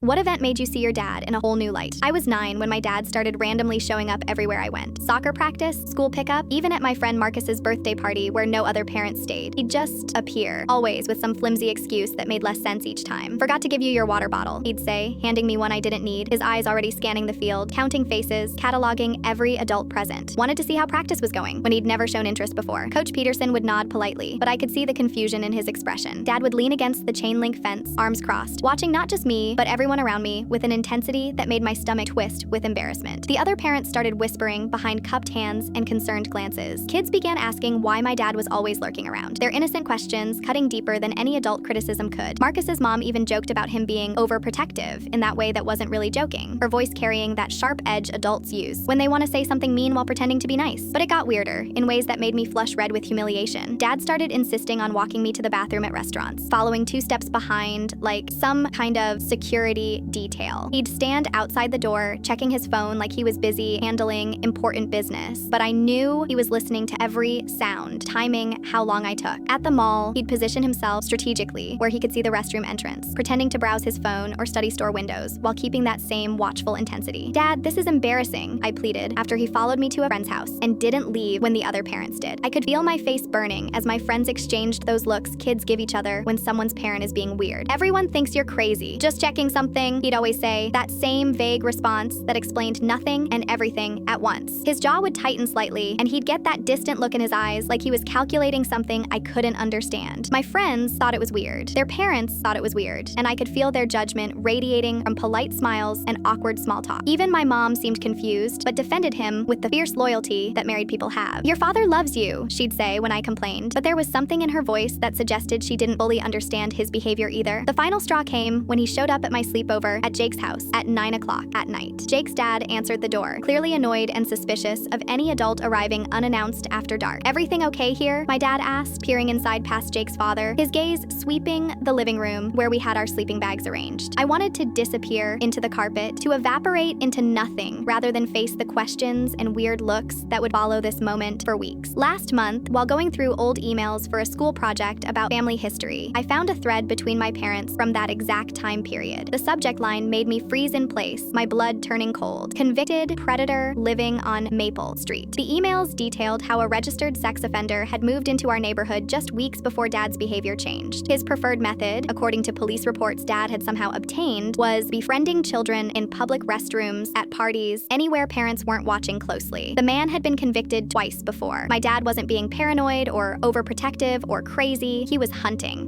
What event made you see your dad in a whole new light? I was 9 when my dad started randomly showing up everywhere I went. Soccer practice, school pickup, even at my friend Marcus's birthday party where no other parents stayed. He'd just appear, always with some flimsy excuse that made less sense each time. Forgot to give you your water bottle, he'd say, handing me one I didn't need, his eyes already scanning the field, counting faces, cataloging every adult present. Wanted to see how practice was going when he'd never shown interest before. Coach Peterson would nod politely, but I could see the confusion in his expression. Dad would lean against the chain link fence, arms crossed, watching not just me, but everyone around me with an intensity that made my stomach twist with embarrassment. The other parents started whispering behind cupped hands and concerned glances. Kids began asking why my dad was always lurking around, their innocent questions cutting deeper than any adult criticism could. Marcus's mom even joked about him being overprotective in that way that wasn't really joking, her voice carrying that sharp edge adults use when they want to say something mean while pretending to be nice. But it got weirder, in ways that made me flush red with humiliation. Dad started insisting on walking me to the bathroom at restaurants, following 2 steps behind, like some kind of security detail. He'd stand outside the door, checking his phone like he was busy handling important business, but I knew he was listening to every sound, timing how long I took. At the mall, he'd position himself strategically where he could see the restroom entrance, pretending to browse his phone or study store windows while keeping that same watchful intensity. Dad, this is embarrassing, I pleaded after he followed me to a friend's house and didn't leave when the other parents did. I could feel my face burning as my friends exchanged those looks kids give each other when someone's parent is being weird. Everyone thinks you're crazy. Just checking something, he'd always say, that same vague response that explained nothing and everything at once. His jaw would tighten slightly, and he'd get that distant look in his eyes like he was calculating something I couldn't understand. My friends thought it was weird. Their parents thought it was weird, and I could feel their judgment radiating from polite smiles and awkward small talk. Even my mom seemed confused, but defended him with the fierce loyalty that married people have. Your father loves you, she'd say when I complained, but there was something in her voice that suggested she didn't fully understand his behavior either. The final straw came when he showed up at my sleepover at Jake's house at 9 o'clock at night. Jake's dad answered the door, clearly annoyed and suspicious of any adult arriving unannounced after dark. Everything okay here? My dad asked, peering inside past Jake's father, his gaze sweeping the living room where we had our sleeping bags arranged. I wanted to disappear into the carpet, to evaporate into nothing rather than face the questions and weird looks that would follow this moment for weeks. Last month, while going through old emails for a school project about family history, I found a thread between my parents from that exact time period. The subject line made me freeze in place, my blood turning cold. Convicted predator living on Maple Street. The emails detailed how a registered sex offender had moved into our neighborhood just weeks before Dad's behavior changed. His preferred method, according to police reports Dad had somehow obtained, was befriending children in public restrooms, at parties, anywhere parents weren't watching closely. The man had been convicted twice before. My dad wasn't being paranoid or overprotective or crazy, he was hunting.